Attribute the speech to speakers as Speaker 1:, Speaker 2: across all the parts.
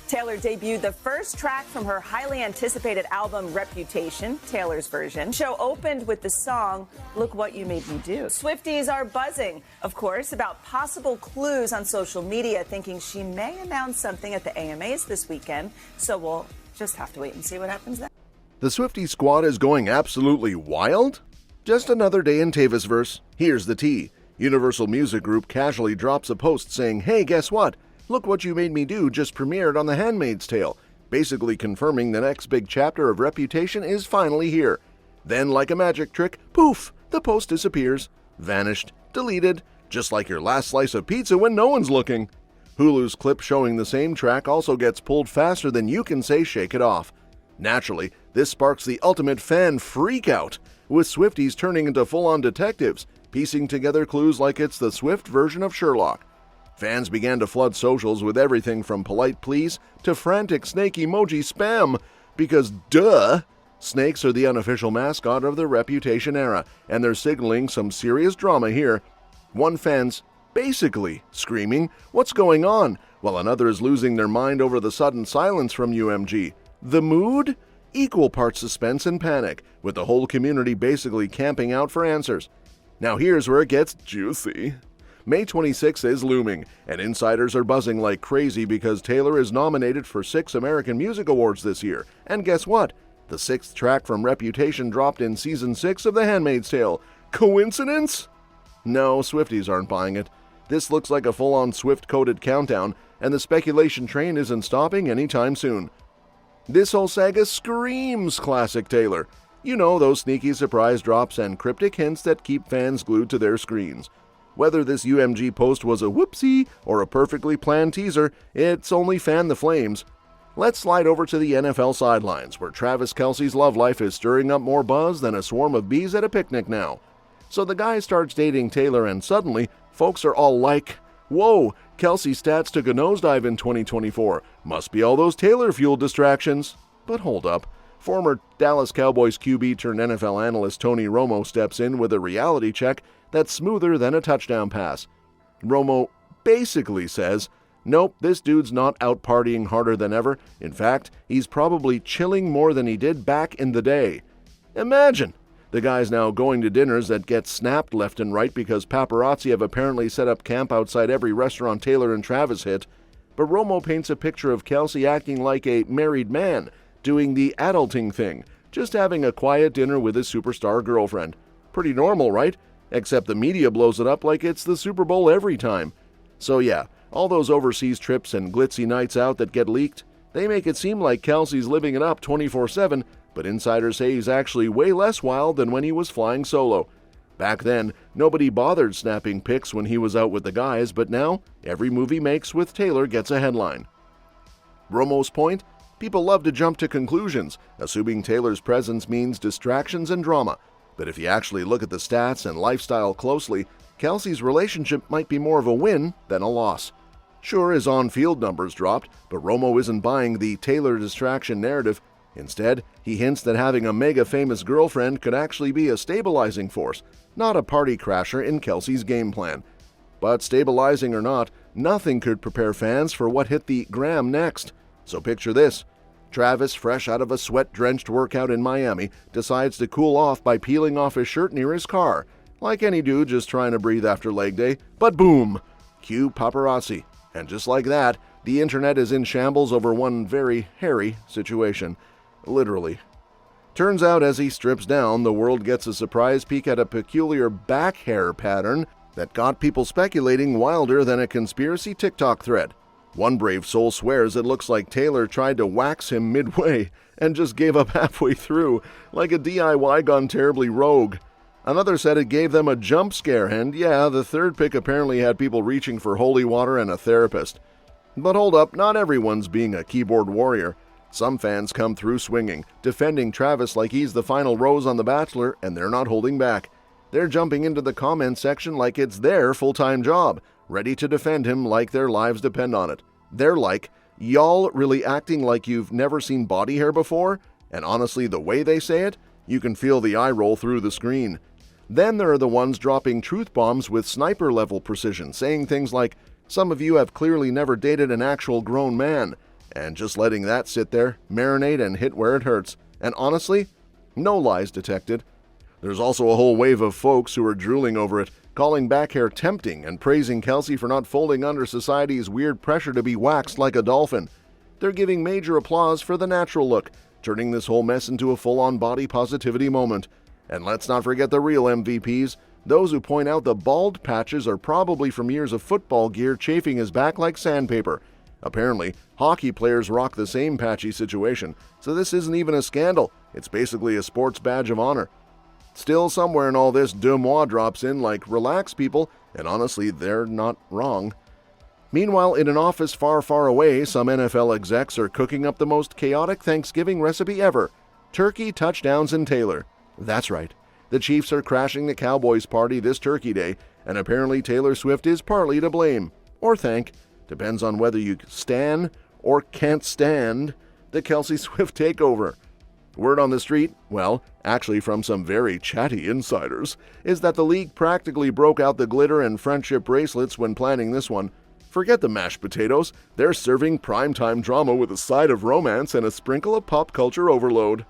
Speaker 1: Taylor debuted the first track from her highly anticipated album Reputation, Taylor's version. The show opened with the song Look What You Made Me Do. Swifties are buzzing, of course, about possible clues on social media, thinking she may announce something at the AMAs this weekend. So we'll just have to wait and see what happens then.
Speaker 2: The Swiftie squad is going absolutely wild? Just another day in Tavisverse. Here's the tea. Universal Music Group casually drops a post saying, hey, guess what? Look What You Made Me Do just premiered on The Handmaid's Tale, basically confirming the next big chapter of Reputation is finally here. Then, like a magic trick, poof, the post disappears, vanished, deleted, just like your last slice of pizza when no one's looking. Hulu's clip showing the same track also gets pulled faster than you can say shake it off. Naturally, this sparks the ultimate fan freakout, with Swifties turning into full-on detectives, piecing together clues like it's the Swift version of Sherlock. Fans began to flood socials with everything from polite pleas to frantic snake emoji spam, because duh, snakes are the unofficial mascot of the Reputation era, and they're signaling some serious drama here. One fan's basically screaming, "What's going on?" while another is losing their mind over the sudden silence from UMG. The mood? Equal parts suspense and panic, with the whole community basically camping out for answers. Now here's where it gets juicy. May 26th is looming, and insiders are buzzing like crazy because Taylor is nominated for 6 American Music Awards this year. And guess what? The 6th track from Reputation dropped in Season 6 of The Handmaid's Tale. Coincidence? No, Swifties aren't buying it. This looks like a full-on Swift-coded countdown, and the speculation train isn't stopping anytime soon. This whole saga screams classic Taylor. You know, those sneaky surprise drops and cryptic hints that keep fans glued to their screens. Whether this UMG post was a whoopsie or a perfectly planned teaser, it's only fanned the flames. Let's slide over to the NFL sidelines, where Travis Kelce's love life is stirring up more buzz than a swarm of bees at a picnic now. So the guy starts dating Taylor, and suddenly, folks are all like, whoa, Kelce's stats took a nosedive in 2024. Must be all those Taylor-fueled distractions. But hold up. Former Dallas Cowboys QB turned NFL analyst Tony Romo steps in with a reality check that's smoother than a touchdown pass. Romo basically says, nope, this dude's not out partying harder than ever. In fact, he's probably chilling more than he did back in the day. Imagine! The guy's now going to dinners that get snapped left and right because paparazzi have apparently set up camp outside every restaurant Taylor and Travis hit. But Romo paints a picture of Kelce acting like a married man, doing the adulting thing, just having a quiet dinner with his superstar girlfriend. Pretty normal, right? Except the media blows it up like it's the Super Bowl every time. So yeah, all those overseas trips and glitzy nights out that get leaked, they make it seem like Kelce's living it up 24/7, but insiders say he's actually way less wild than when he was flying solo. Back then, nobody bothered snapping pics when he was out with the guys, but now, every move he makes with Taylor gets a headline. Romo's point? People love to jump to conclusions, assuming Taylor's presence means distractions and drama. But if you actually look at the stats and lifestyle closely, Kelce's relationship might be more of a win than a loss. Sure, his on-field numbers dropped, but Romo isn't buying the Taylor distraction narrative. Instead, he hints that having a mega-famous girlfriend could actually be a stabilizing force, not a party crasher in Kelce's game plan. But stabilizing or not, nothing could prepare fans for what hit the gram next. So picture this. Travis, fresh out of a sweat-drenched workout in Miami, decides to cool off by peeling off his shirt near his car, like any dude just trying to breathe after leg day. But boom! Cue paparazzi. And just like that, the internet is in shambles over one very hairy situation. Literally. Turns out as he strips down, the world gets a surprise peek at a peculiar back hair pattern that got people speculating wilder than a conspiracy TikTok thread. One brave soul swears it looks like Taylor tried to wax him midway and just gave up halfway through, like a DIY gone terribly rogue. Another said it gave them a jump scare, and yeah, the third pick apparently had people reaching for holy water and a therapist. But hold up, not everyone's being a keyboard warrior. Some fans come through swinging, defending Travis like he's the final rose on The Bachelor, and they're not holding back. They're jumping into the comment section like it's their full-time job, ready to defend him like their lives depend on it. They're like, y'all really acting like you've never seen body hair before? And honestly, the way they say it, you can feel the eye roll through the screen. Then there are the ones dropping truth bombs with sniper-level precision, saying things like, some of you have clearly never dated an actual grown man. And just letting that sit there, marinate, and hit where it hurts. And honestly, no lies detected. There's also a whole wave of folks who are drooling over it, calling back hair tempting and praising Kelsey for not folding under society's weird pressure to be waxed like a dolphin. They're giving major applause for the natural look, turning this whole mess into a full-on body positivity moment. And let's not forget the real MVPs, those who point out the bald patches are probably from years of football gear chafing his back like sandpaper. Apparently, hockey players rock the same patchy situation, so this isn't even a scandal, it's basically a sports badge of honor. Still, somewhere in all this, deux mois drops in like, relax people, and honestly, they're not wrong. Meanwhile, in an office far, far away, some NFL execs are cooking up the most chaotic Thanksgiving recipe ever: turkey, touchdowns, and Taylor. That's right. The Chiefs are crashing the Cowboys party this Turkey Day, and apparently Taylor Swift is partly to blame. Or thank. Depends on whether you stan or can't stand the Kelsey Swift takeover. Word on the street, well, actually from some very chatty insiders, is that the league practically broke out the glitter and friendship bracelets when planning this one. Forget the mashed potatoes, they're serving primetime drama with a side of romance and a sprinkle of pop culture overload.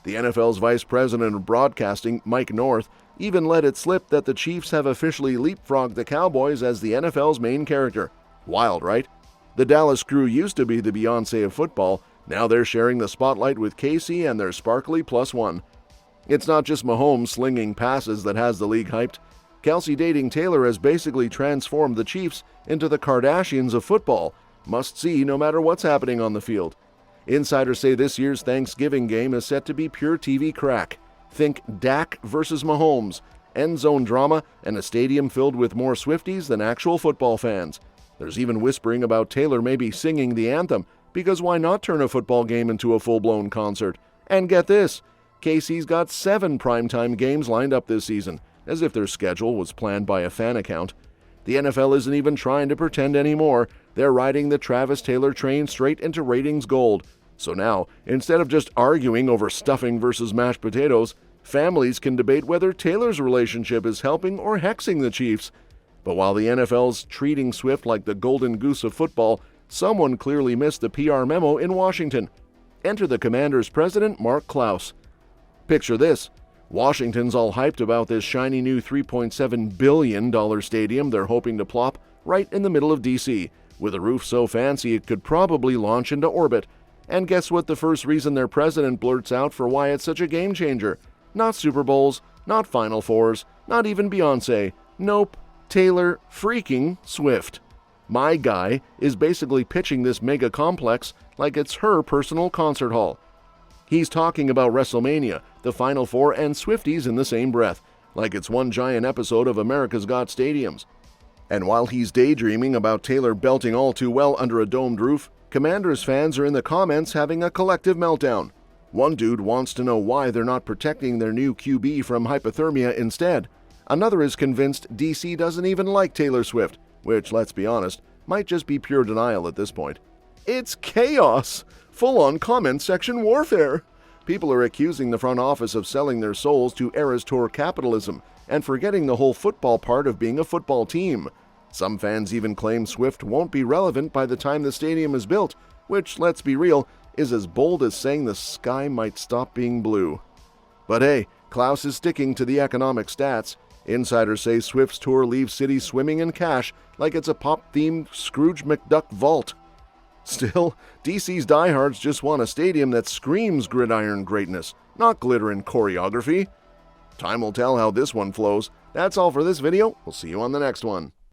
Speaker 2: The NFL's Vice President of Broadcasting, Mike North, even let it slip that the Chiefs have officially leapfrogged the Cowboys as the NFL's main character. Wild, right? The Dallas crew used to be the Beyoncé of football. Now they're sharing the spotlight with Casey and their sparkly +1. It's not just Mahomes slinging passes that has the league hyped. Kelsey dating Taylor has basically transformed the Chiefs into the Kardashians of football. Must see no matter what's happening on the field. Insiders say this year's Thanksgiving game is set to be pure TV crack. Think Dak versus Mahomes, end zone drama, and a stadium filled with more Swifties than actual football fans. There's even whispering about Taylor maybe singing the anthem, because why not turn a football game into a full-blown concert? And get this, KC's got 7 primetime games lined up this season, as if their schedule was planned by a fan account. The NFL isn't even trying to pretend anymore. They're riding the Travis Taylor train straight into ratings gold. So now, instead of just arguing over stuffing versus mashed potatoes, families can debate whether Taylor's relationship is helping or hexing the Chiefs. But while the NFL's treating Swift like the golden goose of football, someone clearly missed the PR memo in Washington. Enter the Commanders' president, Mark Klaus. Picture this. Washington's all hyped about this shiny new $3.7 billion stadium they're hoping to plop right in the middle of D.C., with a roof so fancy it could probably launch into orbit. And guess what the first reason their president blurts out for why it's such a game changer? Not Super Bowls, not Final Fours, not even Beyoncé. Nope, Taylor freaking Swift. My guy is basically pitching this mega complex like it's her personal concert hall. He's talking about WrestleMania, the Final Four, and Swifties in the same breath, like it's one giant episode of America's Got Stadiums. And while he's daydreaming about Taylor belting all too well under a domed roof, Commanders fans are in the comments having a collective meltdown. One dude wants to know why they're not protecting their new QB from hypothermia instead. Another is convinced DC doesn't even like Taylor Swift, which, let's be honest, might just be pure denial at this point. It's chaos! Full-on comment section warfare! People are accusing the front office of selling their souls to Eras Tour capitalism and forgetting the whole football part of being a football team. Some fans even claim Swift won't be relevant by the time the stadium is built, which, let's be real, is as bold as saying the sky might stop being blue. But hey, Klaus is sticking to the economic stats. Insiders say Swift's tour leaves cities swimming in cash like it's a pop-themed Scrooge McDuck vault. Still, DC's diehards just want a stadium that screams gridiron greatness, not glitter and choreography. Time will tell how this one flows. That's all for this video. We'll see you on the next one.